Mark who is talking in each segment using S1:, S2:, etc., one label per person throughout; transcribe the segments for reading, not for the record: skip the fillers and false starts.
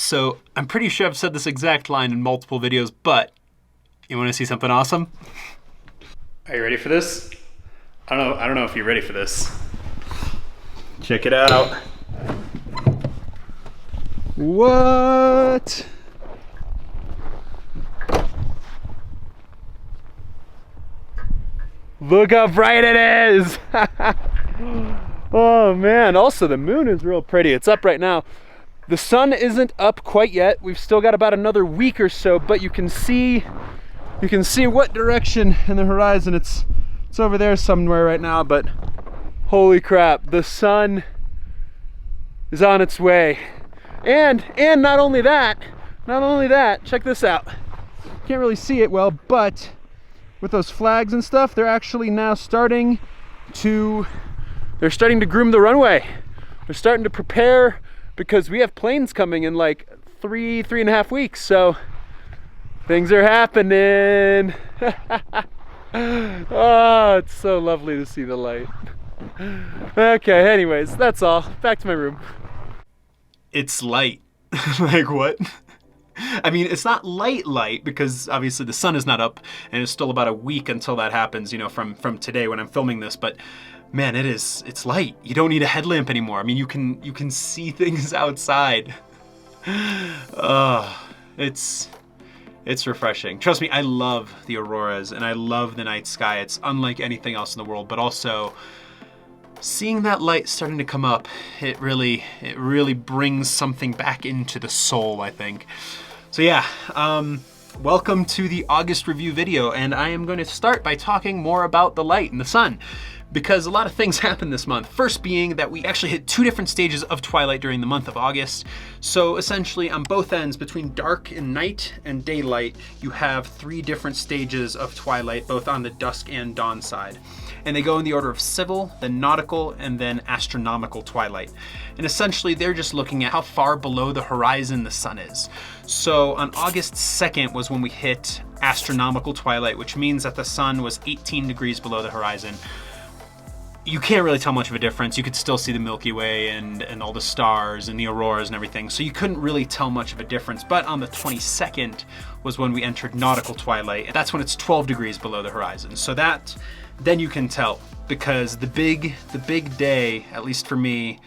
S1: So I'm pretty sure I've said this exact line in multiple videos, but you want to see something awesome? Are you ready for this? I don't know if you're ready for this. Check it out. What? Look how bright it is! Oh man, also the moon is real pretty. It's up right now. The sun isn't up quite yet. We've still got about another week or so, but you can see what direction in the horizon. It's over there somewhere right now, but holy crap, the sun is on its way. And not only that, check this out. Can't really see it well, but with those flags and stuff, they're actually now starting to groom the runway. They're starting to prepare because we have planes coming in like three and a half weeks. So things are happening. Oh, it's so lovely to see the light. Okay, anyways, that's all. Back to my room. It's light. Like what? I mean, it's not light because obviously the sun is not up and it's still about a week until that happens, you know, from today when I'm filming this, but man, it's light. You don't need a headlamp anymore. I mean, you can see things outside. It's refreshing. Trust me, I love the auroras and I love the night sky. It's unlike anything else in the world, but also seeing that light starting to come up, it really brings something back into the soul, I think. So yeah, welcome to the August review video, and I am going to start by talking more about the light and the sun, because a lot of things happened this month. First being that we actually hit 2 different stages of twilight during the month of August. So essentially on both ends, between dark and night and daylight, you have 3 different stages of twilight, both on the dusk and dawn side. And they go in the order of civil, then nautical, and then astronomical twilight. And essentially they're just looking at how far below the horizon the sun is. So on August 2nd was when we hit astronomical twilight, which means that the sun was 18 degrees below the horizon. You can't really tell much of a difference. You could still see the Milky Way and all the stars and the auroras and everything, so you couldn't really tell much of a difference. But on the 22nd was when we entered nautical twilight, and that's when it's 12 degrees below the horizon. So then you can tell, because the big day, at least for me,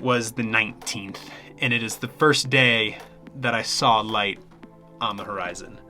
S1: was the 19th, and it is the first day that I saw light on the horizon.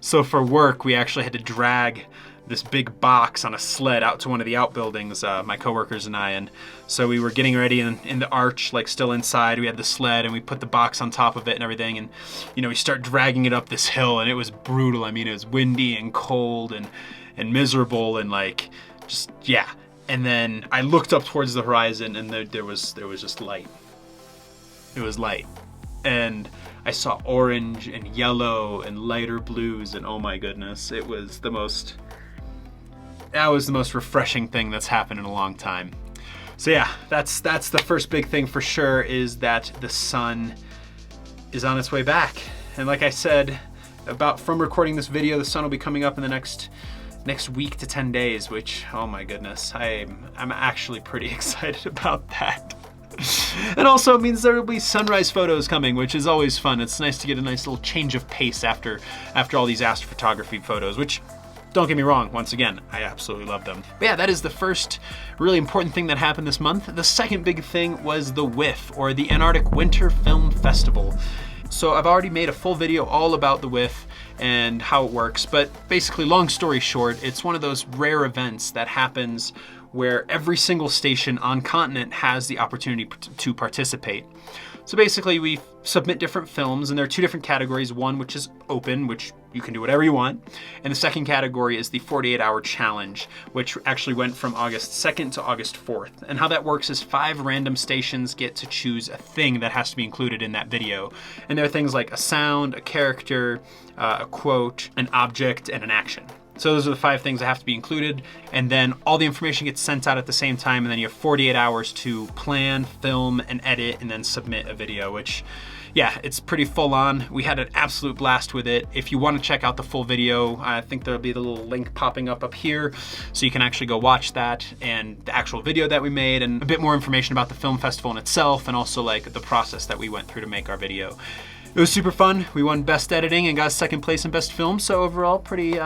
S1: So for work, we actually had to drag this big box on a sled out to one of the outbuildings, my coworkers and I, and so we were getting ready in the arch, like still inside. We had the sled and we put the box on top of it and everything, and you know, we start dragging it up this hill, and it was brutal. I mean, it was windy and cold and miserable, and like, just, yeah. And then I looked up towards the horizon, and there was just light. It was light, and I saw orange and yellow and lighter blues, and oh my goodness, that was the most refreshing thing that's happened in a long time. So yeah, that's the first big thing for sure, is that the sun is on its way back. And like I said, from recording this video, the sun will be coming up in the next week to 10 days, which, oh my goodness, I'm actually pretty excited about that. And also it means there will be sunrise photos coming, which is always fun. It's nice to get a nice little change of pace after all these astrophotography photos, which, don't get me wrong, once again, I absolutely love them. But yeah, that is the first really important thing that happened this month. The second big thing was the WIF, or the Antarctic Winter Film Festival. So I've already made a full video all about the WIF and how it works, but basically, long story short, it's one of those rare events that happens where every single station on continent has the opportunity to participate. So basically, we submit different films, and there are 2 different categories. One which is open, which you can do whatever you want, and the second category is the 48-hour challenge, which actually went from August 2nd to August 4th. And how that works is 5 random stations get to choose a thing that has to be included in that video. And there are things like a sound, a character, a quote, an object, and an action. So those are the 5 things that have to be included. And then all the information gets sent out at the same time. And then you have 48 hours to plan, film, and edit, and then submit a video, which, yeah, it's pretty full on. We had an absolute blast with it. If you want to check out the full video, I think there'll be the little link popping up here, so you can actually go watch that and the actual video that we made, and a bit more information about the film festival in itself, and also like the process that we went through to make our video. It was super fun. We won Best Editing and got 2nd place in Best Film, so overall pretty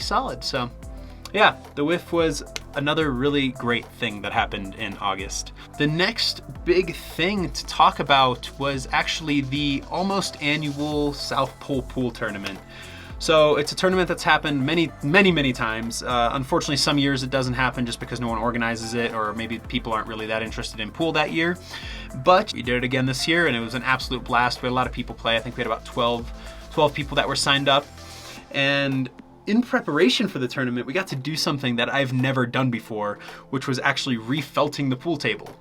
S1: solid. So yeah, the WIF was another really great thing that happened in August. The next big thing to talk about was actually the almost annual South Pole Pool Tournament. So it's a tournament that's happened many times. Unfortunately, some years it doesn't happen just because no one organizes it, or maybe people aren't really that interested in pool that year. But we did it again this year, and it was an absolute blast. We had a lot of people play. I think we had about 12 people that were signed up. And in preparation for the tournament, we got to do something that I've never done before, which was actually refelting the pool table.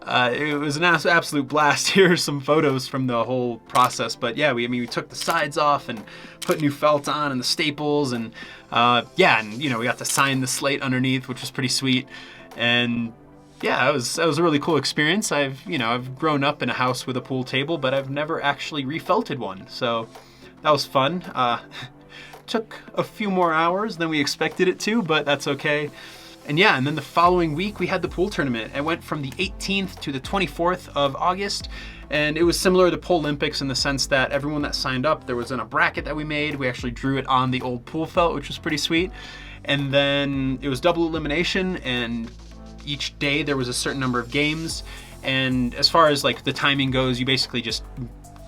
S1: It was an absolute blast. Here are some photos from the whole process. But yeah, we took the sides off and put new felt on and the staples, and yeah, and we got to sign the slate underneath, which was pretty sweet. And yeah, that was a really cool experience. I've grown up in a house with a pool table, but I've never actually refelted one. So that was fun. Took a few more hours than we expected it to, but that's okay. And yeah, and then the following week we had the pool tournament. It went from the 18th to the 24th of August, and it was similar to Pool Olympics in the sense that everyone that signed up, there was in a bracket that we made. We actually drew it on the old pool felt, which was pretty sweet. And then it was double elimination, and each day there was a certain number of games. And as far as like the timing goes, you basically just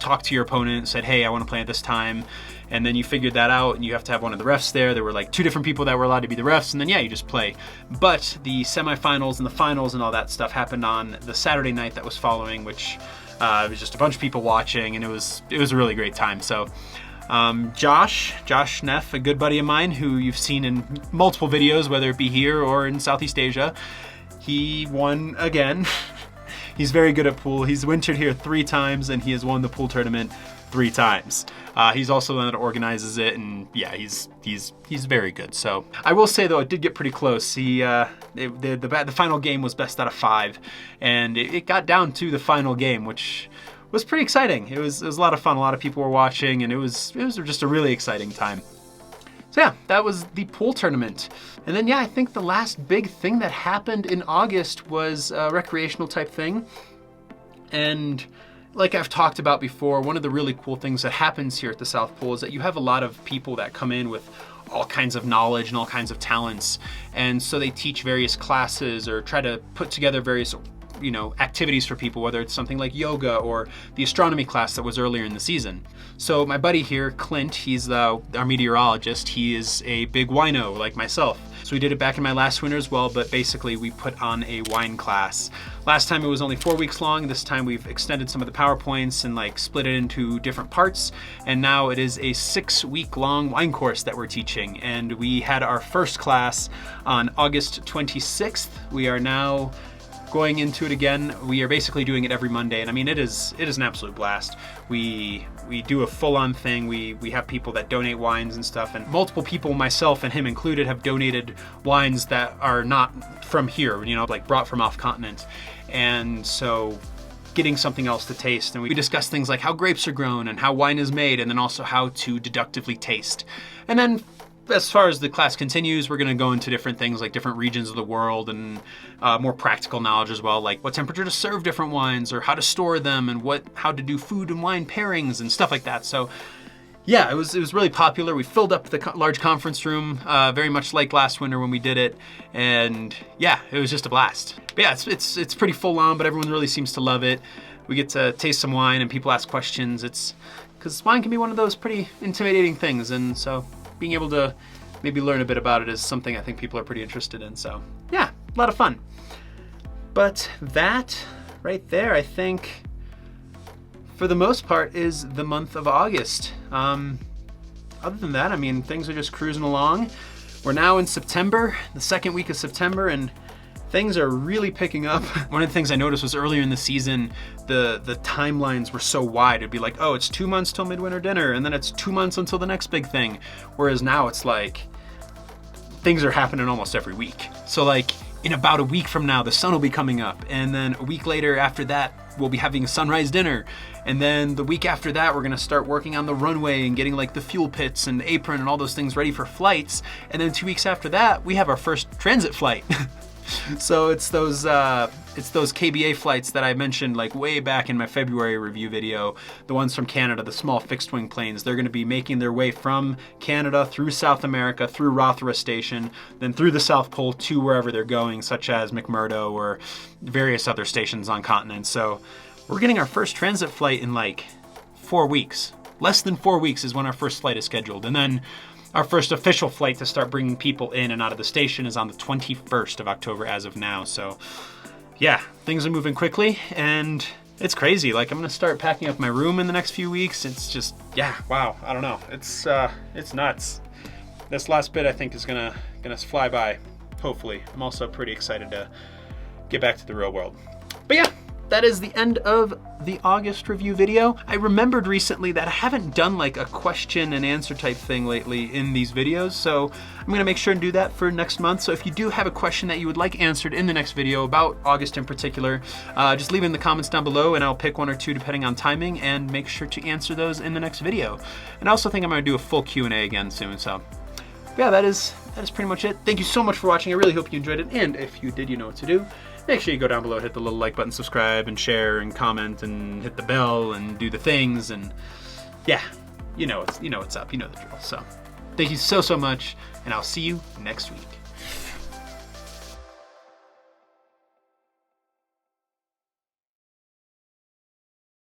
S1: talked to your opponent and said, hey, I want to play at this time. And then you figured that out, and you have to have one of the refs there. There were like 2 different people that were allowed to be the refs, and then yeah, you just play. But the semifinals and the finals and all that stuff happened on the Saturday night that was following, which it was just a bunch of people watching, and it was a really great time. So Josh Neff, a good buddy of mine who you've seen in multiple videos, whether it be here or in Southeast Asia, he won again. He's very good at pool. He's wintered here 3 times, and he has won the pool tournament 3 times. He's also the one that organizes it, and yeah, he's very good. So I will say though, it did get pretty close. The final game was best out of 5, and it got down to the final game, which was pretty exciting. It was a lot of fun. A lot of people were watching, and it was just a really exciting time. So yeah, that was the pool tournament. And then yeah, I think the last big thing that happened in August was a recreational type thing. And like I've talked about before, one of the really cool things that happens here at the South Pole is that you have a lot of people that come in with all kinds of knowledge and all kinds of talents. And so they teach various classes or try to put together various activities for people, whether it's something like yoga or the astronomy class that was earlier in the season. So my buddy here, Clint, he's our meteorologist. He is a big wino like myself. So we did it back in my last winter as well, but basically we put on a wine class. Last time it was only 4 weeks long. This time we've extended some of the PowerPoints and like split it into different parts. And now it is a 6-week long wine course that we're teaching. And we had our first class on August 26th. We are now going into it again. We are basically doing it every Monday, and I mean it is an absolute blast. We do a full-on thing. We have people that donate wines and stuff, and multiple people, myself and him included, have donated wines that are not from here, like brought from off continent. And so getting something else to taste, and we discuss things like how grapes are grown and how wine is made, and then also how to deductively taste. And then as far as the class continues, we're going to go into different things like different regions of the world and more practical knowledge as well, like what temperature to serve different wines or how to store them and how to do food and wine pairings and stuff like that. So yeah, it was really popular. We filled up the large conference room, very much like last winter when we did it. And yeah, it was just a blast. But yeah, it's pretty full on, but everyone really seems to love it. We get to taste some wine and people ask questions. It's because wine can be one of those pretty intimidating things. And so being able to maybe learn a bit about it is something I think people are pretty interested in. So yeah, a lot of fun. But that right there, I think, for the most part, is the month of August. Other than that, I mean, things are just cruising along. We're now in September, the 2nd week of September, and things are really picking up. One of the things I noticed was earlier in the season, the timelines were so wide. It'd be like, oh, it's 2 months till midwinter dinner, and then it's 2 months until the next big thing. Whereas now it's like things are happening almost every week. So like in about a week from now, the sun will be coming up. And then a week later after that, we'll be having a sunrise dinner. And then the week after that, we're gonna start working on the runway and getting like the fuel pits and the apron and all those things ready for flights. And then 2 weeks after that, we have our first transit flight. So it's those KBA flights that I mentioned like way back in my February review video, the ones from Canada, the small fixed wing planes. They're gonna be making their way from Canada through South America, through Rothera Station, then through the South Pole to wherever they're going, such as McMurdo or various other stations on continents. So we're getting our first transit flight in like 4 weeks. Less than 4 weeks is when our first flight is scheduled. And then our first official flight to start bringing people in and out of the station is on the 21st of October as of now. So yeah, things are moving quickly and it's crazy. Like I'm gonna start packing up my room in the next few weeks. It's just, yeah, wow, I don't know. It's nuts. This last bit I think is gonna fly by, hopefully. I'm also pretty excited to get back to the real world. But yeah, that is the end of the August review video. I remembered recently that I haven't done like a question and answer type thing lately in these videos, so I'm gonna make sure and do that for next month. So if you do have a question that you would like answered in the next video about August in particular, just leave it in the comments down below and I'll pick 1 or 2 depending on timing and make sure to answer those in the next video. And I also think I'm gonna do a full Q&A again soon, so yeah, that is pretty much it. Thank you so much for watching. I really hope you enjoyed it, and if you did, you know what to do. Make sure you go down below, hit the little like button, subscribe, and share, and comment, and hit the bell, and do the things, and yeah, you know what's up, you know the drill. So, thank you so much, and I'll see you next week.